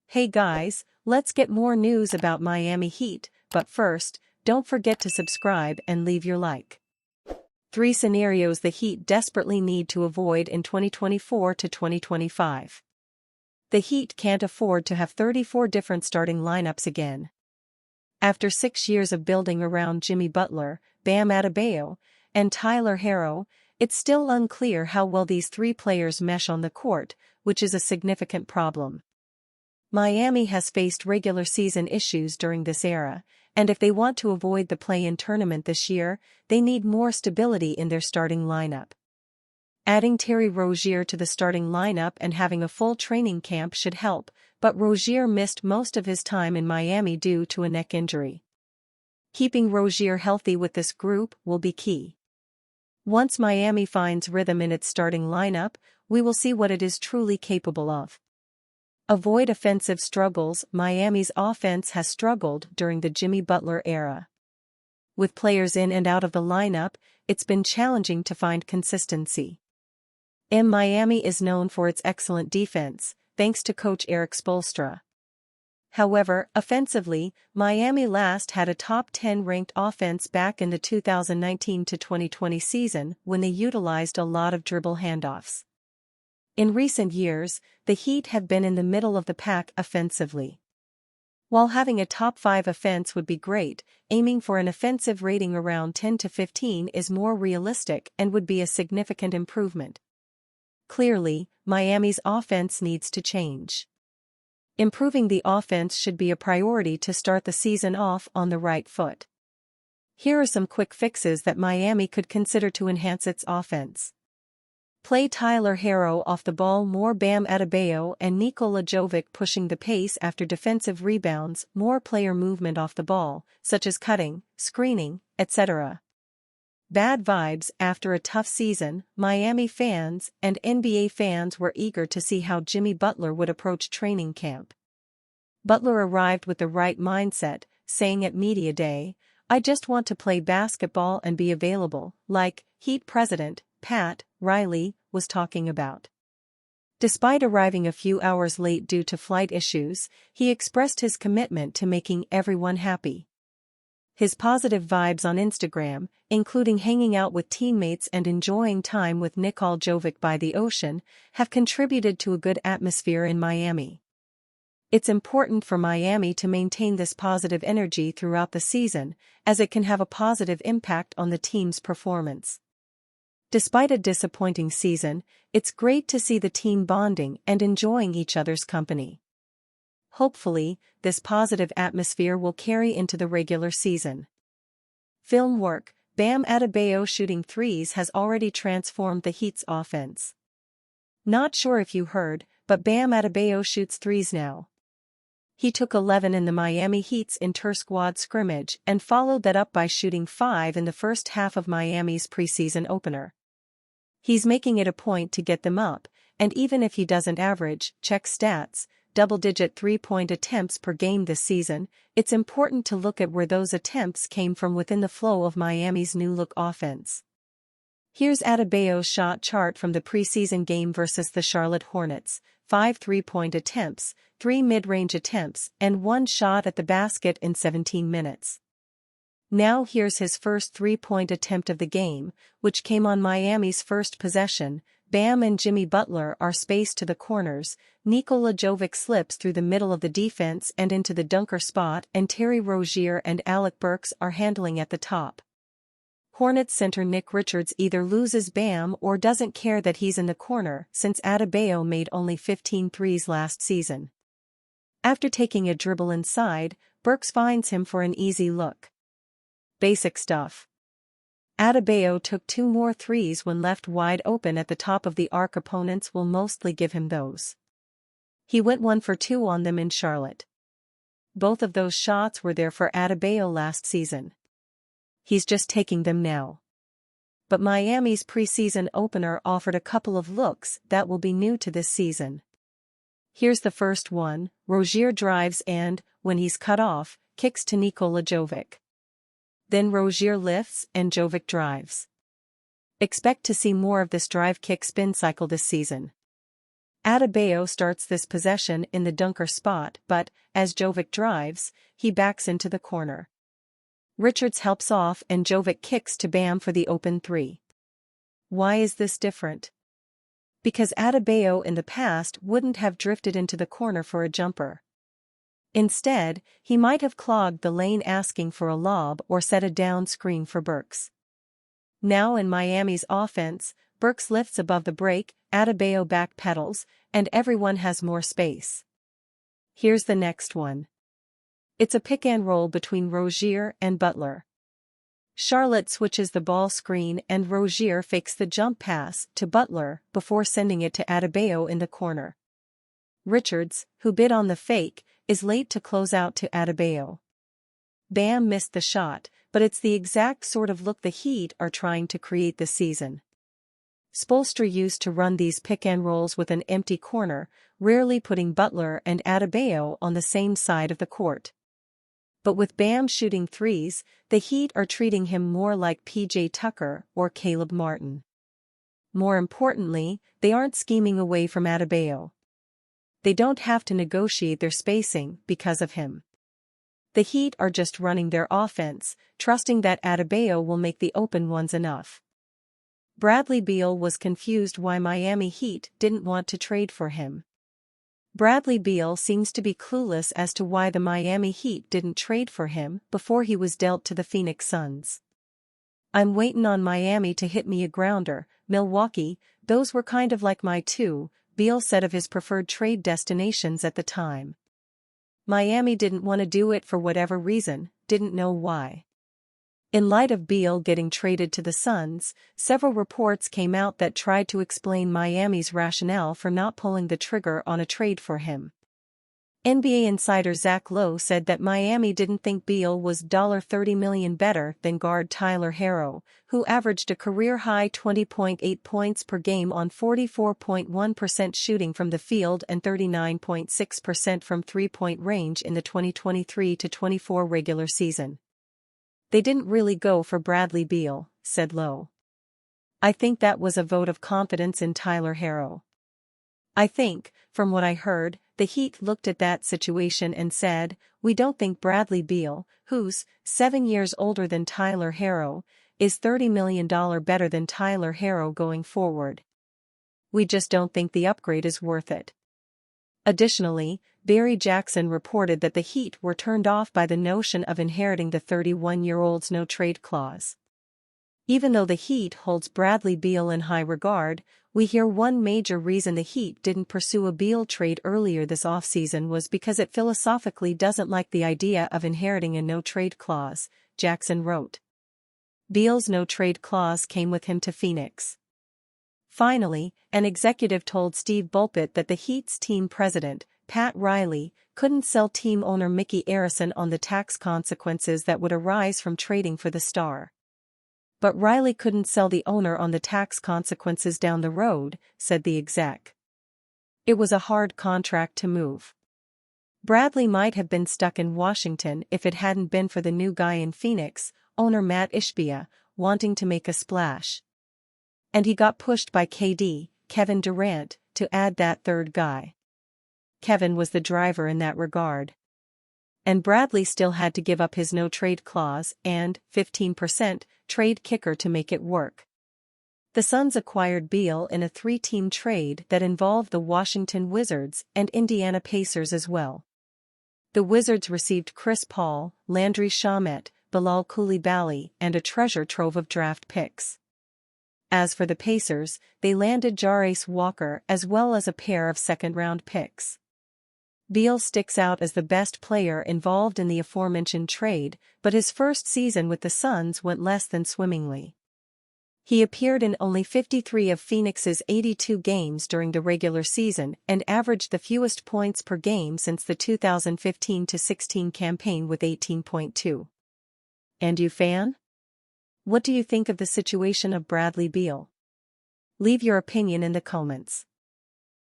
Hey guys, let's get more news about Miami Heat, but first, don't forget to subscribe and leave your like. 3 scenarios the Heat desperately need to avoid in 2024 to 2025. The Heat can't afford to have 34 different starting lineups again. After 6 years of building around Jimmy Butler, Bam Adebayo, and Tyler Herro, it's still unclear how well these 3 players mesh on the court, which is a significant problem. Miami has faced regular season issues during this era, and if they want to avoid the play-in tournament this year, they need more stability in their starting lineup. Adding Terry Rozier to the starting lineup and having a full training camp should help, but Rozier missed most of his time in Miami due to a neck injury. Keeping Rozier healthy with this group will be key. Once Miami finds rhythm in its starting lineup, we will see what it is truly capable of. Avoid offensive struggles. Miami's offense has struggled during the Jimmy Butler era. With players in and out of the lineup, it's been challenging to find consistency. Miami is known for its excellent defense, thanks to coach Erik Spoelstra. However, offensively, Miami last had a top 10 ranked offense back in the 2019-2020 season when they utilized a lot of dribble handoffs. In recent years, the Heat have been in the middle of the pack offensively. While having a top 5 offense would be great, aiming for an offensive rating around 10 to 15 is more realistic and would be a significant improvement. Clearly, Miami's offense needs to change. Improving the offense should be a priority to start the season off on the right foot. Here are some quick fixes that Miami could consider to enhance its offense. Play Tyler Herro off the ball more. Bam Adebayo and Nikola Jovic pushing the pace after defensive rebounds. More player movement off the ball, such as cutting, screening, etc. Bad vibes. After a tough season, Miami fans and NBA fans were eager to see how Jimmy Butler would approach training camp. Butler arrived with the right mindset, saying at Media Day, "I just want to play basketball and be available," like Heat president Pat Riley was talking about. Despite arriving a few hours late due to flight issues, he expressed his commitment to making everyone happy. His positive vibes on Instagram, including hanging out with teammates and enjoying time with Nikola Jovic by the ocean, have contributed to a good atmosphere in Miami. It's important for Miami to maintain this positive energy throughout the season, as it can have a positive impact on the team's performance. Despite a disappointing season, it's great to see the team bonding and enjoying each other's company. Hopefully, this positive atmosphere will carry into the regular season. Film work. Bam Adebayo shooting threes has already transformed the Heat's offense. Not sure if you heard, but Bam Adebayo shoots threes now. He took 11 in the Miami Heat's inter-squad scrimmage and followed that up by shooting 5 in the first half of Miami's preseason opener. He's making it a point to get them up, and even if he doesn't average, check stats, double-digit three-point attempts per game this season, it's important to look at where those attempts came from within the flow of Miami's new-look offense. Here's Adebayo's shot chart from the preseason game versus the Charlotte Hornets: 5 three-point attempts, 3 mid-range attempts, and 1 shot at the basket in 17 minutes. Now here's his first three-point attempt of the game, which came on Miami's first possession. Bam and Jimmy Butler are spaced to the corners, Nikola Jovic slips through the middle of the defense and into the dunker spot, and Terry Rozier and Alec Burks are handling at the top. Hornets center Nick Richards either loses Bam or doesn't care that he's in the corner, since Adebayo made only 15 threes last season. After taking a dribble inside, Burks finds him for an easy look. Basic stuff. Adebayo took 2 more threes when left wide open at the top of the arc. Opponents will mostly give him those. He went 1 for 2 on them in Charlotte. Both of those shots were there for Adebayo last season. He's just taking them now. But Miami's preseason opener offered a couple of looks that will be new to this season. Here's the first one. Rozier drives and, when he's cut off, kicks to Nikola Jovic. Then Rozier lifts and Jovic drives. Expect to see more of this drive-kick-spin cycle this season. Adebayo starts this possession in the dunker spot but, as Jovic drives, he backs into the corner. Richards helps off and Jovic kicks to Bam for the open three. Why is this different? Because Adebayo in the past wouldn't have drifted into the corner for a jumper. Instead, he might have clogged the lane asking for a lob or set a down screen for Burks. Now in Miami's offense, Burks lifts above the break, Adebayo backpedals, and everyone has more space. Here's the next one. It's a pick-and-roll between Rozier and Butler. Charlotte switches the ball screen and Rozier fakes the jump pass to Butler before sending it to Adebayo in the corner. Richards, who bid on the fake, is late to close out to Adebayo. Bam missed the shot, but it's the exact sort of look the Heat are trying to create this season. Spoelstra used to run these pick-and-rolls with an empty corner, rarely putting Butler and Adebayo on the same side of the court. But with Bam shooting threes, the Heat are treating him more like PJ Tucker or Caleb Martin. More importantly, they aren't scheming away from Adebayo. They don't have to negotiate their spacing because of him. The Heat are just running their offense, trusting that Adebayo will make the open ones enough. Bradley Beal was confused why Miami Heat didn't want to trade for him. Bradley Beal seems to be clueless as to why the Miami Heat didn't trade for him before he was dealt to the Phoenix Suns. "I'm waitin' on Miami to hit me a grounder, Milwaukee, those were kind of like my two," Beal said of his preferred trade destinations at the time. Miami didn't want to do it for whatever reason, didn't know why. In light of Beal getting traded to the Suns, several reports came out that tried to explain Miami's rationale for not pulling the trigger on a trade for him. NBA insider Zach Lowe said that Miami didn't think Beal was $30 million better than guard Tyler Herro, who averaged a career-high 20.8 points per game on 44.1% shooting from the field and 39.6% from three-point range in the 2023-24 regular season. "They didn't really go for Bradley Beal," said Lowe. "I think that was a vote of confidence in Tyler Herro. I think, from what I heard, the Heat looked at that situation and said, we don't think Bradley Beal, who's 7 years older than Tyler Herro, is $30 million better than Tyler Herro going forward. We just don't think the upgrade is worth it." Additionally, Barry Jackson reported that the Heat were turned off by the notion of inheriting the 31-year-old's no-trade clause. Even though the Heat holds Bradley Beal in high regard, we hear one major reason the Heat didn't pursue a Beal trade earlier this offseason was because it philosophically doesn't like the idea of inheriting a no-trade clause, Jackson wrote. Beal's no-trade clause came with him to Phoenix. Finally, an executive told Steve Bulpett that the Heat's team president, Pat Riley, couldn't sell team owner Mickey Arison on the tax consequences that would arise from trading for the star. But Riley couldn't sell the owner on the tax consequences down the road, said the exec. It was a hard contract to move. Bradley might have been stuck in Washington if it hadn't been for the new guy in Phoenix, owner Matt Ishbia, wanting to make a splash. And he got pushed by KD, Kevin Durant, to add that third guy. Kevin was the driver in that regard. And Bradley still had to give up his no-trade clause and 15% trade kicker to make it work. The Suns acquired Beal in a 3-team trade that involved the Washington Wizards and Indiana Pacers as well. The Wizards received Chris Paul, Landry Shamet, Bilal Coulibaly, and a treasure trove of draft picks. As for the Pacers, they landed Jarace Walker as well as a pair of second-round picks. Beal sticks out as the best player involved in the aforementioned trade, but his first season with the Suns went less than swimmingly. He appeared in only 53 of Phoenix's 82 games during the regular season and averaged the fewest points per game since the 2015-16 campaign with 18.2. And you fan? What do you think of the situation of Bradley Beal? Leave your opinion in the comments.